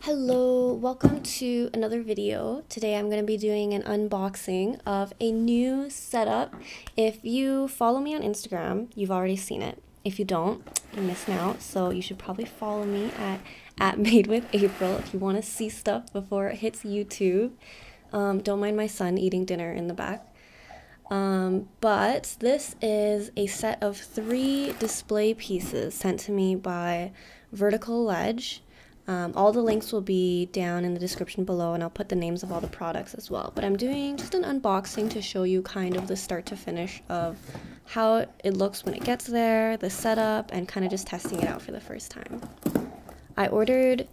Hello, welcome to another video. Today I'm going to be doing an unboxing of a new setup. If you follow me on Instagram, you've already seen it. If you don't, you're missing out. So you should probably follow me at MADEWITHAPRIL if you want to see stuff before it hits YouTube. Don't mind my son eating dinner in the back. But this is a set of 3 display pieces sent to me by Vertical Ledge. All the links will be down in the description below, and I'll put the names of all the products as well. But I'm doing just an unboxing to show you kind of the start to finish of how it looks when it gets there, the setup, and kind of just testing it out for the first time. I ordered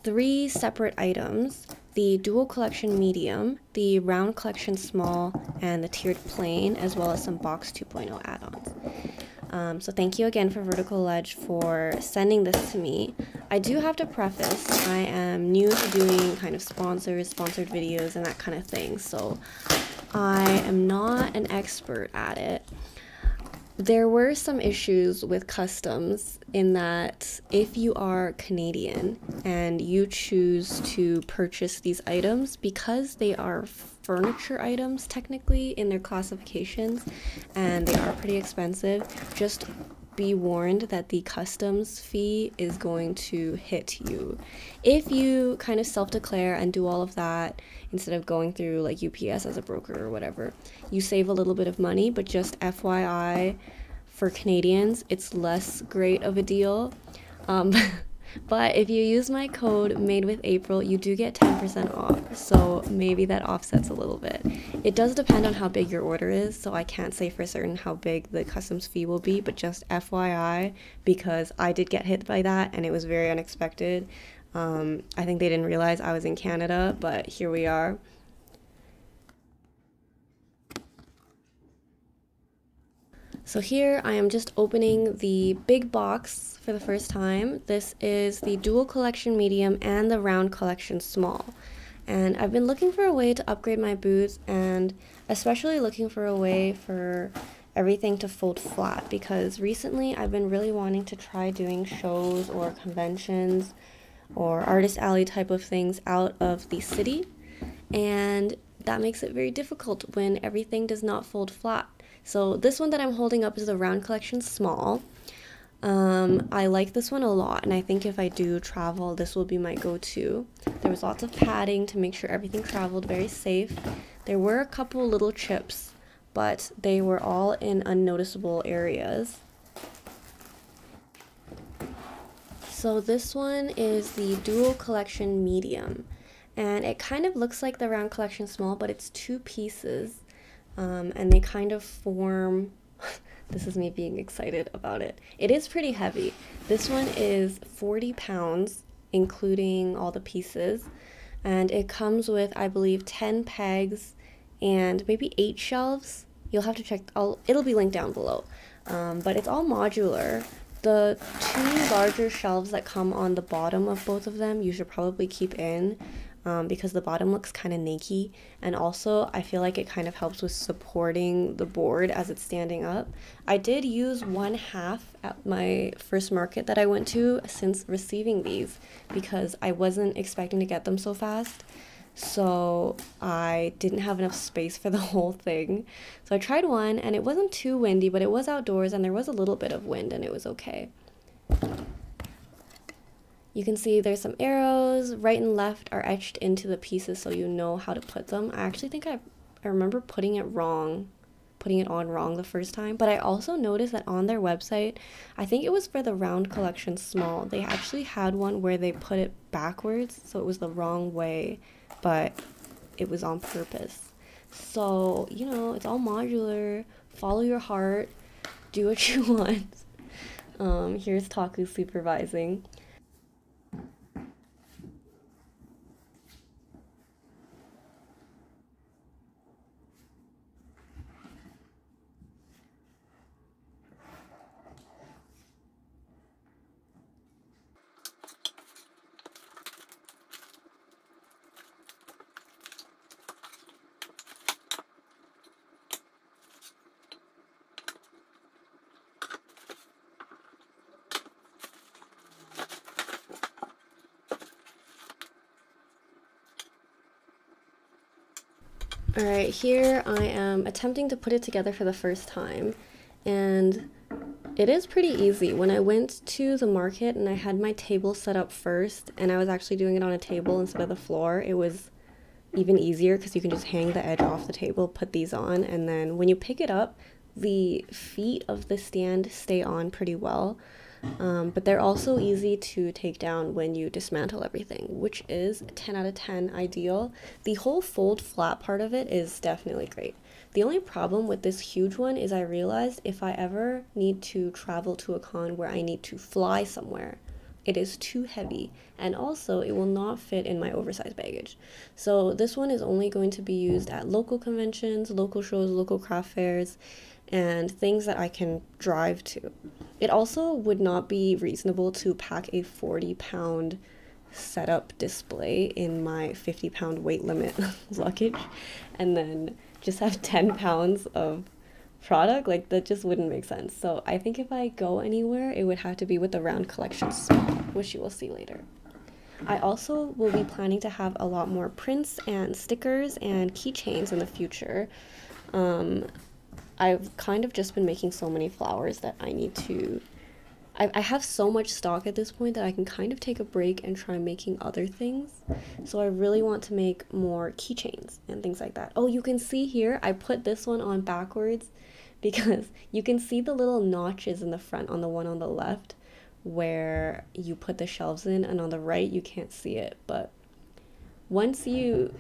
3 separate items: the dual collection medium, the round collection small, and the tiered plain, as well as some box 2.0 add-ons. So thank you again for Vertical Ledge for sending this to me. I do have to preface, I am new to doing kind of sponsored videos and that kind of thing, so I am not an expert at it. There were some issues with customs in that if you are Canadian and you choose to purchase these items, because they are furniture items technically in their classifications and they are pretty expensive, just be warned that the customs fee is going to hit you. If you kind of self-declare and do all of that instead of going through like UPS as a broker or whatever, you save a little bit of money, but just FYI, for Canadians, it's less great of a deal. But if you use my code MADEWITHAPRIL, you do get 10% off, so maybe that offsets a little bit. It does depend on how big your order is, so I can't say for certain how big the customs fee will be, but just FYI, because I did get hit by that and it was very unexpected. I think they didn't realize I was in Canada, but here we are. So here I am just opening the big box for the first time. This is the dual collection medium and the round collection small. And I've been looking for a way to upgrade my boots, and especially looking for a way for everything to fold flat, because recently I've been really wanting to try doing shows or conventions or artist alley type of things out of the city, and that makes it very difficult when everything does not fold flat. So this one that I'm holding up is the round collection small. I like this one a lot, and I think if I do travel, this will be my go-to. There was lots of padding to make sure everything traveled very safe. There were a couple little chips, but they were all in unnoticeable areas. So this one is the dual collection medium, and it kind of looks like the round collection small, but it's 2 pieces. And they kind of form, this is me being excited about it. It is pretty heavy. This one is 40 pounds, including all the pieces. And it comes with, I believe, 10 pegs and maybe 8 shelves. You'll have to check, it'll be linked down below. But it's all modular. The 2 larger shelves that come on the bottom of both of them, you should probably keep in. Because the bottom looks kind of naked, and also I feel like it kind of helps with supporting the board as it's standing up. I did use 1/2 at my first market that I went to since receiving these, because I wasn't expecting to get them so fast, so I didn't have enough space for the whole thing. So I tried one, and it wasn't too windy, but it was outdoors and there was a little bit of wind, and it was okay. You can see there's some arrows. Right and left are etched into the pieces so you know how to put them. I actually think I remember putting it on wrong the first time, but I also noticed that on their website, I think it was for the round collection small, they actually had one where they put it backwards, so it was the wrong way, but it was on purpose. So, you know, it's all modular. Follow your heart. Do what you want. Here's Taku supervising. Alright, here I am attempting to put it together for the first time, and it is pretty easy. When I went to the market and I had my table set up first, and I was actually doing it on a table instead of the floor, it was even easier because you can just hang the edge off the table, put these on, and then when you pick it up, the feet of the stand stay on pretty well. But they're also easy to take down when you dismantle everything, which is 10 out of 10 ideal. The whole fold flat part of it is definitely great. The only problem with this huge one is I realized if I ever need to travel to a con where I need to fly somewhere, it is too heavy, and also it will not fit in my oversized baggage. So this one is only going to be used at local conventions, local shows, local craft fairs, and things that I can drive to. It also would not be reasonable to pack a 40-pound setup display in my 50-pound weight limit luggage and then just have 10 pounds of product. Like, that just wouldn't make sense. So I think if I go anywhere, it would have to be with the round collection small, which you will see later. I also will be planning to have a lot more prints and stickers and keychains in the future. I've kind of just been making so many flowers that I need to... I have so much stock at this point that I can kind of take a break and try making other things. So I really want to make more keychains and things like that. Oh, you can see here, I put this one on backwards because you can see the little notches in the front on the one on the left where you put the shelves in, and on the right you can't see it. But once you...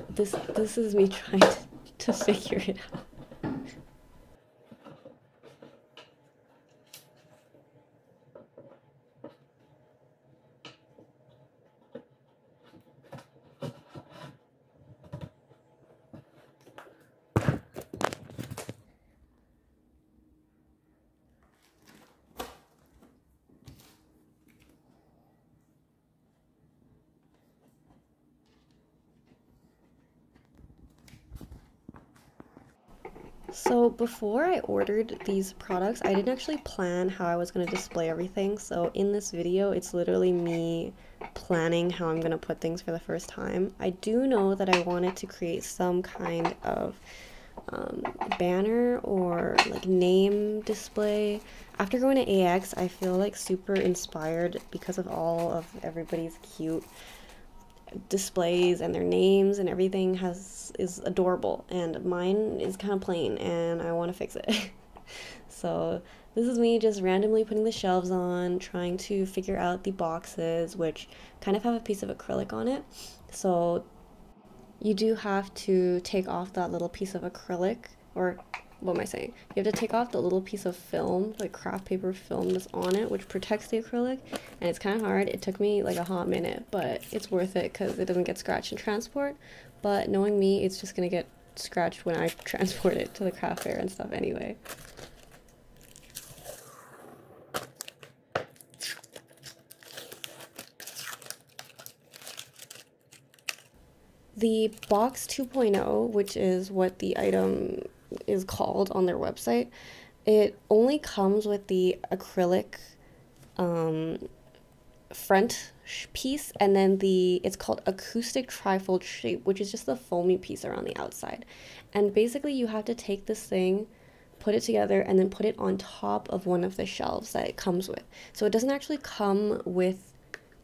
This is me trying to figure it out. So before I ordered these products, I didn't actually plan how I was going to display everything. So in this video, it's literally me planning how I'm going to put things for the first time. I do know that I wanted to create some kind of banner or like name display. After going to AX, I feel like super inspired because of all of everybody's cute displays and their names and everything is adorable, and mine is kind of plain and I want to fix it. So this is me just randomly putting the shelves on, trying to figure out the boxes, which kind of have a piece of acrylic on it. So you do have to take off that little piece of acrylic, or what am I saying? You have to take off the little piece of film, like craft paper film that's on it, which protects the acrylic, and it's kind of hard. It took me like a hot minute, but it's worth it because it doesn't get scratched in transport. But knowing me, it's just gonna get scratched when I transport it to the craft fair and stuff anyway. The box 2.0, which is what the item is called on their website, it only comes with the acrylic front piece, and then it's called acoustic trifold shape, which is just the foamy piece around the outside. And basically you have to take this thing, put it together, and then put it on top of one of the shelves that it comes with. So it doesn't actually come with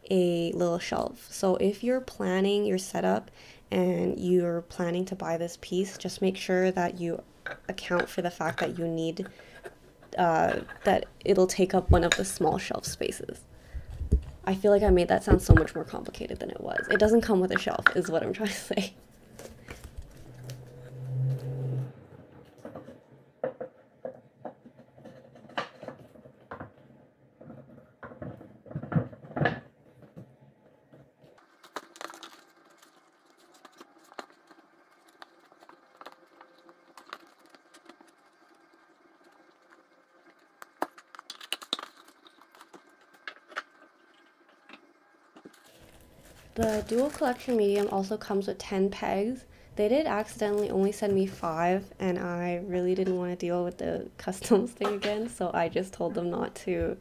a little shelf. So if you're planning your setup and you're planning to buy this piece, just make sure that you account for the fact that you need that it'll take up one of the small shelf spaces. I feel like I made that sound so much more complicated than it was. It doesn't come with a shelf, is what I'm trying to say. The dual collection medium also comes with 10 pegs. They did accidentally only send me 5, and I really didn't want to deal with the customs thing again, so I just told them not to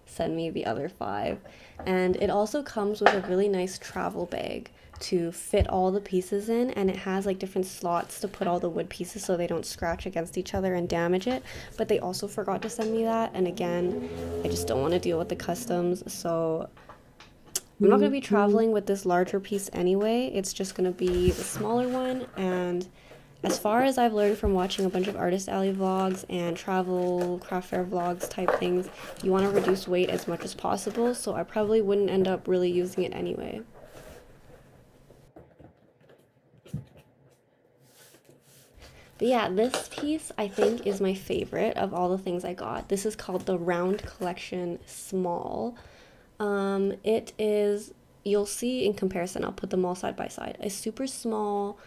send me the other 5. And it also comes with a really nice travel bag. to fit all the pieces in, and it has like different slots to put all the wood pieces so they don't scratch against each other and damage it. But they also forgot to send me that, and again, I just don't want to deal with the customs, so I'm not going to be traveling with this larger piece anyway. It's just going to be the smaller one. And as far as I've learned from watching a bunch of Artist Alley vlogs and travel craft fair vlogs type things, you want to reduce weight as much as possible, so I probably wouldn't end up really using it anyway. But yeah, this piece I think is my favorite of all the things I got. This is called the Round Collection Small. It is, you'll see in comparison, I'll put them all side by side, a super small,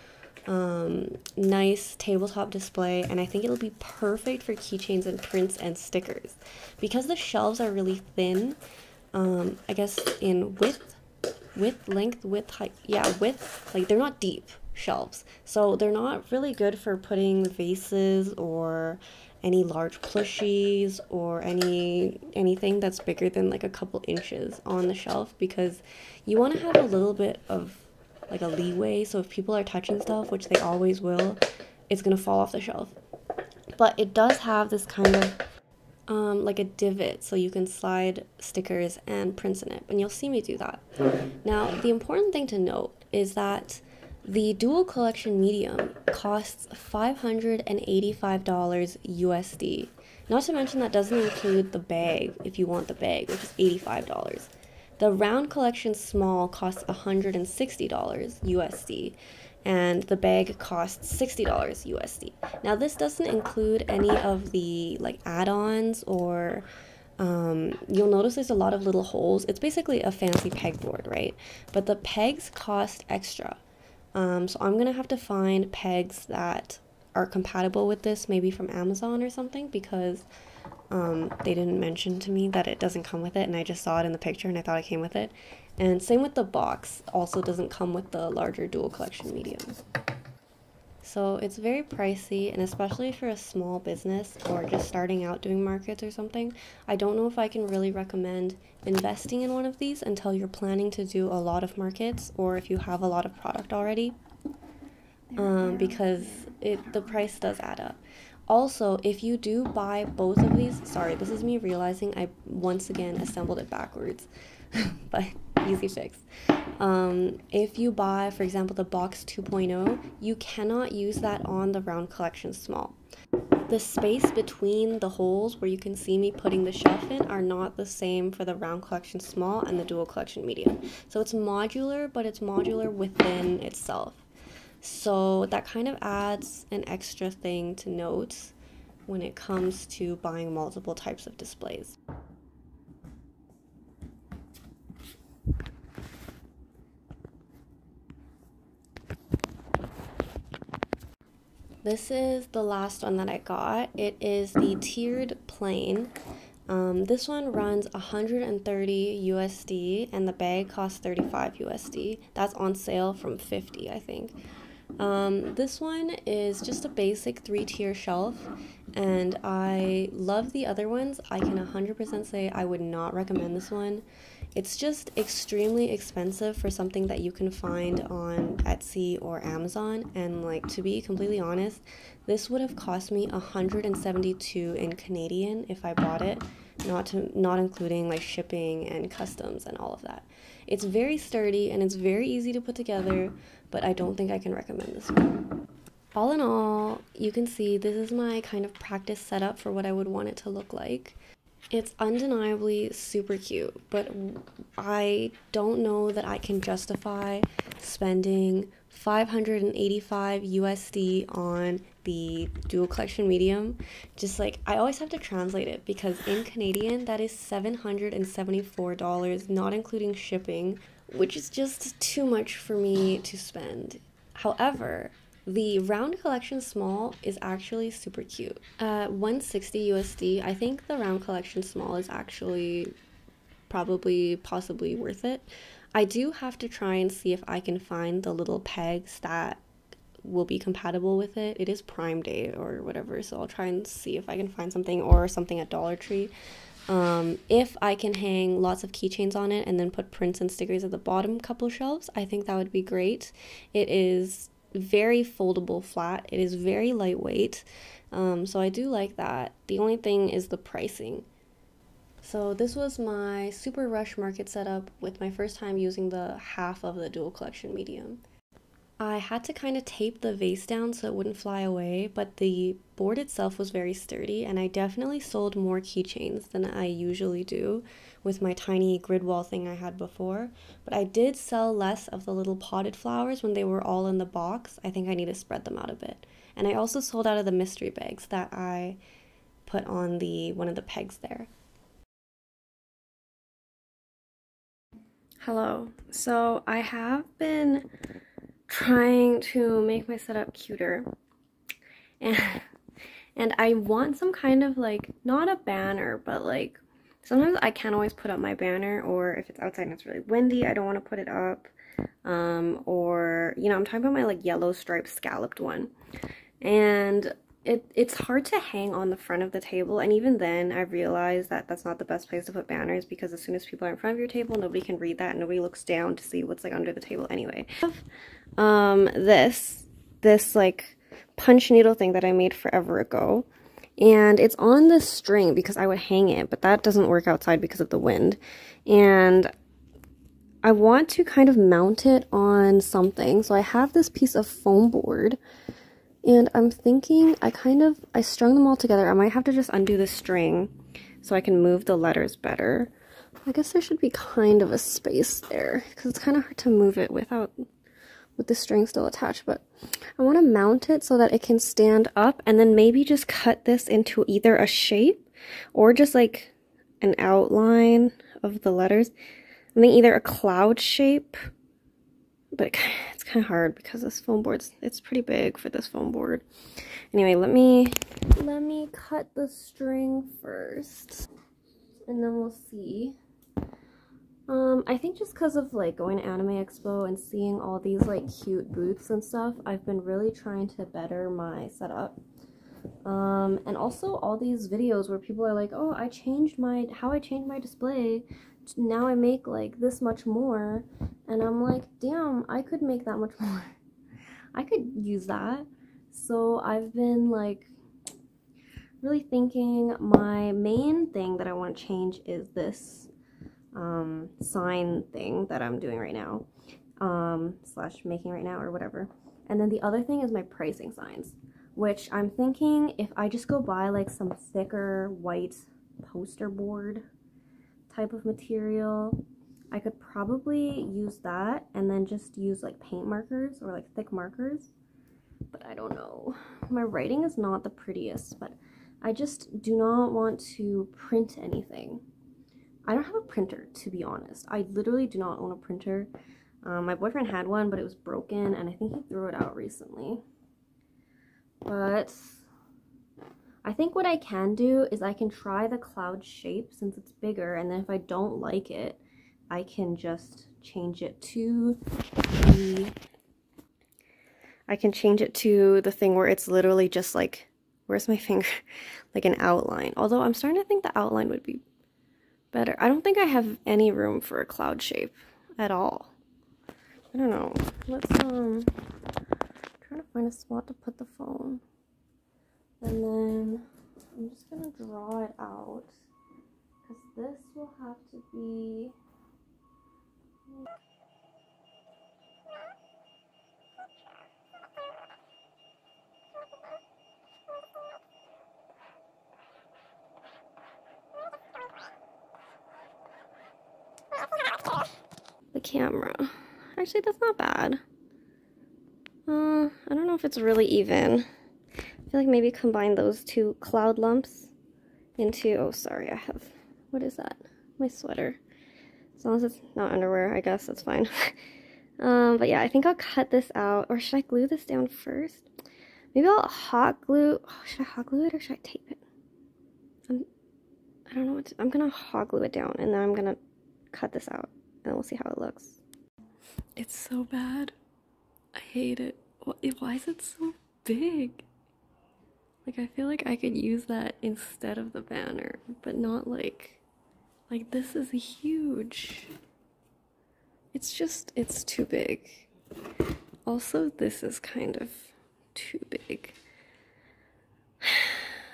nice tabletop display, and I think it'll be perfect for keychains and prints and stickers. Because the shelves are really thin, I guess in width, length, width, height, yeah, width, like they're not deep shelves, so they're not really good for putting vases or any large plushies or anything that's bigger than like a couple inches on the shelf, because you want to have a little bit of like a leeway, so if people are touching stuff, which they always will, it's gonna fall off the shelf. But it does have this kind of like a divot, so you can slide stickers and prints in it, and you'll see me do that. Now, the important thing to note is that the dual collection medium costs $585 USD. Not to mention that doesn't include the bag if you want the bag, which is $85. The round collection small costs $160 USD, and the bag costs $60 USD. Now this doesn't include any of the like add-ons or you'll notice there's a lot of little holes. It's basically a fancy pegboard, right? But the pegs cost extra. So I'm gonna have to find pegs that are compatible with this, maybe from Amazon or something, because they didn't mention to me that it doesn't come with it, and I just saw it in the picture and I thought it came with it. And same with the box, also doesn't come with the larger dual collection medium. So it's very pricey, and especially for a small business or just starting out doing markets or something, I don't know if I can really recommend investing in one of these until you're planning to do a lot of markets, or if you have a lot of product already, because the price does add up. Also, if you do buy both of these, sorry, this is me realizing I once again assembled it backwards, but easy fix. If you buy, for example, the box 2.0, you cannot use that on the round collection small. The space between the holes where you can see me putting the shelf in are not the same for the round collection small and the dual collection medium. So it's modular, but it's modular within itself. So that kind of adds an extra thing to note when it comes to buying multiple types of displays. This is the last one that I got. It is the tiered plain. This one runs 130 USD and the bag costs 35 USD. That's on sale from 50, I think. This one is just a basic 3-tier shelf, and I love the other ones. I can 100% say I would not recommend this one. It's just extremely expensive for something that you can find on Etsy or Amazon, and like, to be completely honest, this would have cost me $172 in Canadian if I bought it, not including like shipping and customs and all of that. It's very sturdy and it's very easy to put together, but I don't think I can recommend this one. All in all, you can see this is my kind of practice setup for what I would want it to look like. It's undeniably super cute, but I don't know that I can justify spending 585 USD on the dual collection medium. Just like, I always have to translate it because in Canadian that is $774, not including shipping, which is just too much for me to spend. However, the round collection small is actually super cute. At $160 USD, I think the round collection small is actually possibly worth it. I do have to try and see if I can find the little pegs that will be compatible with it. It is Prime Day or whatever, so I'll try and see if I can find something, or something at Dollar Tree. If I can hang lots of keychains on it and then put prints and stickers at the bottom couple shelves, I think that would be great. It is very foldable flat. It is very lightweight. So I do like that. The only thing is the pricing. So this was my Super Rush Market setup with my first time using the half of the dual collection medium. I had to kind of tape the vase down so it wouldn't fly away, but the board itself was very sturdy, and I definitely sold more keychains than I usually do with my tiny grid wall thing I had before. But I did sell less of the little potted flowers when they were all in the box. I think I need to spread them out a bit. And I also sold out of the mystery bags that I put on one of the pegs there. Hello. So I have been trying to make my setup cuter, and I want some kind of like, not a banner, but like sometimes I can't always put up my banner, or if it's outside and it's really windy I don't want to put it up, or you know, I'm talking about my like yellow striped scalloped one, and it's hard to hang on the front of the table, and even then I realized that that's not the best place to put banners, because as soon as people are in front of your table, nobody can read that and nobody looks down to see what's like under the table anyway. This like punch needle thing that I made forever ago, and it's on this string because I would hang it, but that doesn't work outside because of the wind, and I want to kind of mount it on something. So I have this piece of foam board, and I'm thinking I strung them all together. I might have to just undo the string so I can move the letters better. I guess there should be kind of a space there because it's kind of hard to move it with the string still attached, but I want to mount it so that it can stand up, and then maybe just cut this into either a shape or just like an outline of the letters. I think either a cloud shape, but it's kind of hard because this foam board's, it's pretty big for this foam board. Anyway, let me cut the string first, and then we'll see. I think just because of like going to Anime Expo and seeing all these like cute booths and stuff, I've been really trying to better my setup. And also all these videos where people are like, oh, how I changed my display. Now I make like this much more, and I'm like, damn, I could make that much more. I could use that. So I've been like really thinking, my main thing that I want to change is this sign thing that I'm doing right now, slash making right now or whatever. And then the other thing is my pricing signs, which I'm thinking if I just go buy like some thicker white poster board type of material, I could probably use that and then just use like paint markers or like thick markers. But I don't know. My writing is not the prettiest, but I just do not want to print anything. I don't have a printer, to be honest. I literally do not own a printer. My boyfriend had one, but it was broken, and I think he threw it out recently. But I think what I can do is I can try the cloud shape since it's bigger, and then if I don't like it, I can just change it to the thing where it's literally just like, where's my finger? Like an outline. Although I'm starting to think the outline would be better. I don't think I have any room for a cloud shape at all. I don't know. Let's trying to find a spot to put the phone. And then I'm just gonna draw it out, because this will have to be the camera. Actually, that's not bad. I don't know if it's really even. I feel like maybe combine those two cloud lumps into, oh sorry, I have, what is that? My sweater. As long as it's not underwear, I guess that's fine. But yeah, I think I'll cut this out, or should I glue this down first? Maybe I'll hot glue, oh, should I hot glue it or should I tape it? I don't know what to, I'm gonna hot glue it down, and then I'm gonna cut this out, and we'll see how it looks. It's so bad. I hate it. Why is it so big? Like, I feel like I could use that instead of the banner, but not like this is huge. It's just, it's too big. Also, this is kind of too big.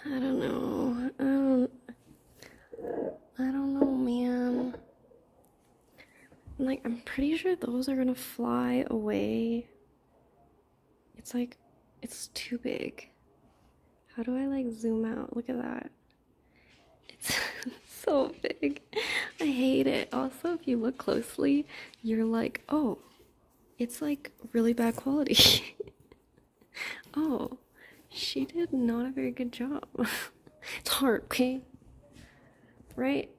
I don't know. I don't know, man. Like, I'm pretty sure those are gonna fly away. It's like, it's too big. How do I like zoom out? Look at that. It's so big. I hate it. Also, if you look closely, you're like, oh, it's like really bad quality. Oh, she did not a very good job. It's hard, okay? Right?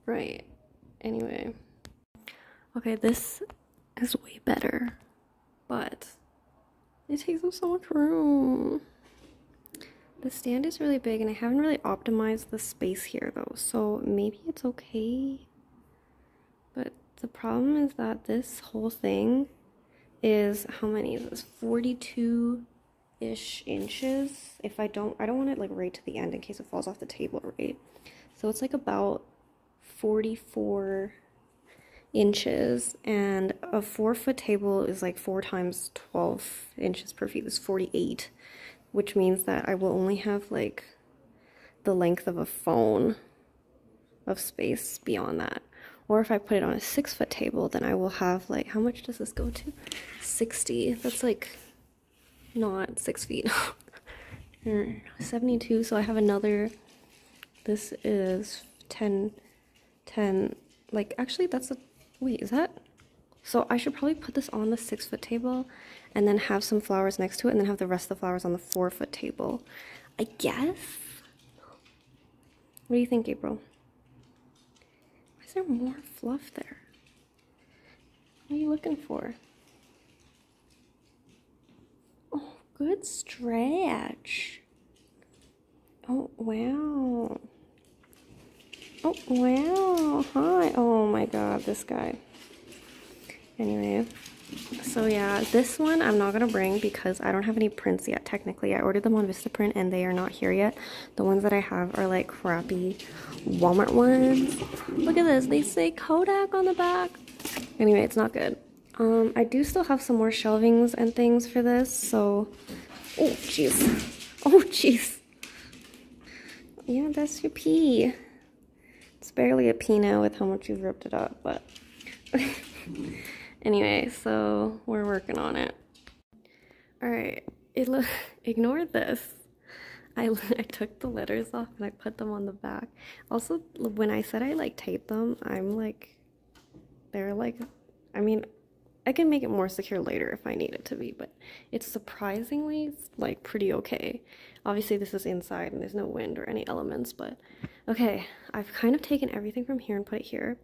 Right. Anyway. Okay, this is way better, but it takes up so much room. The stand is really big and I haven't really optimized the space here though, so maybe it's okay. But the problem is that this whole thing is, how many is this? 42-ish inches. If I don't want it like right to the end in case it falls off the table, right? So it's like about 44 inches, and a 4-foot table is like 4 times 12 inches per feet is 48, which means that I will only have like the length of a phone of space beyond that. Or if I put it on a 6-foot table, then I will have like, how much does this go to? 60. That's like not 6 feet. 72. So I have another, this is 10, like actually that's a, wait, is that? So I should probably put this on the 6-foot table and then have some flowers next to it and then have the rest of the flowers on the 4-foot table, I guess. What do you think, April? Why is there more fluff there? What are you looking for? Oh, good stretch. Oh, wow. Oh, wow. Hi. Oh my god, this guy. Anyway, so yeah, this one I'm not gonna bring because I don't have any prints yet. Technically, I ordered them on Vistaprint and they are not here yet. The ones that I have are like crappy Walmart ones. Look at this, they say Kodak on the back. Anyway, it's not good. I do still have some more shelvings and things for this, so, oh jeez, oh jeez. Yeah, that's your pea. It's barely a pea now with how much you've ripped it up, but anyway, so we're working on it. Alright, ignore this. I took the letters off and I put them on the back. Also, when I said I like taped them, I'm like, they're like, I mean, I can make it more secure later if I need it to be, but it's surprisingly like pretty okay. Obviously this is inside and there's no wind or any elements, but okay, I've kind of taken everything from here and put it here.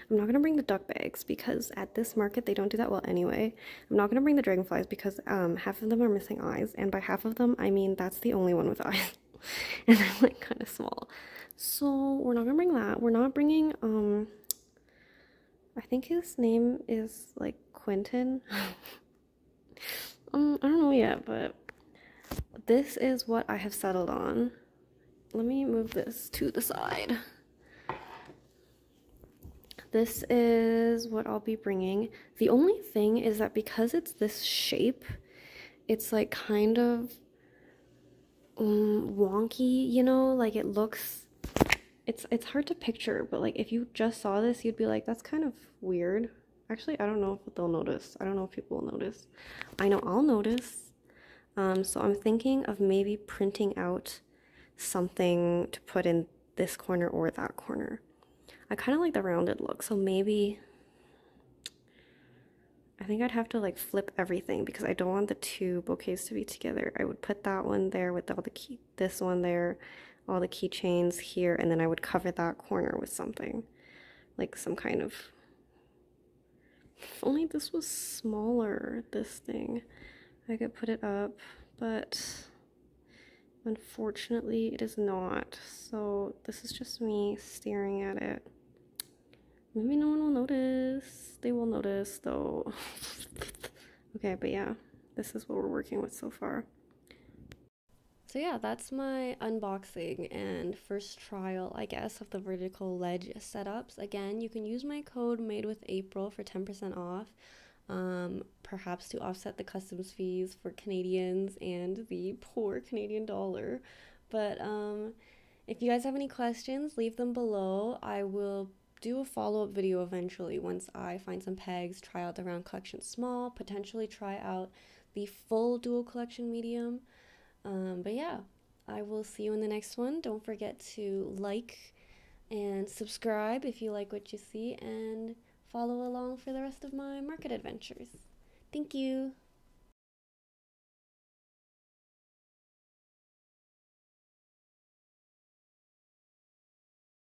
I'm not going to bring the duck bags because at this market they don't do that well anyway. I'm not going to bring the dragonflies because half of them are missing eyes, and by half of them I mean that's the only one with eyes. And they're like kind of small. So we're not going to bring that. We're not bringing I think his name is like Quentin. I don't know yet, but this is what I have settled on. Let me move this to the side. This is what I'll be bringing. The only thing is that because it's this shape, it's like kind of wonky, you know, like it looks, it's hard to picture, but like if you just saw this, you'd be like, that's kind of weird. Actually, I don't know if they'll notice. I don't know if people will notice. I know I'll notice. So I'm thinking of maybe printing out something to put in this corner or that corner. I kind of like the rounded look, so maybe I think I'd have to like flip everything because I don't want the two bouquets to be together. I would put that one there with all the this one there, all the keychains here, and then I would cover that corner with something like some kind of, if only this was smaller, this thing, I could put it up, but unfortunately it is not. So this is just me staring at it. Maybe no one will notice. They will notice though. Okay, but yeah, this is what we're working with so far. So yeah, that's my unboxing and first trial, I guess, of the vertical ledge setups. Again, you can use my code MADEWITHAPRIL for 10% off, perhaps to offset the customs fees for Canadians and the poor Canadian dollar. But if you guys have any questions, leave them below. I will do a follow-up video eventually once I find some pegs, try out the round collection small, potentially try out the full dual collection medium. But yeah, I will see you in the next one. Don't forget to like and subscribe if you like what you see, and follow along for the rest of my market adventures. Thank you.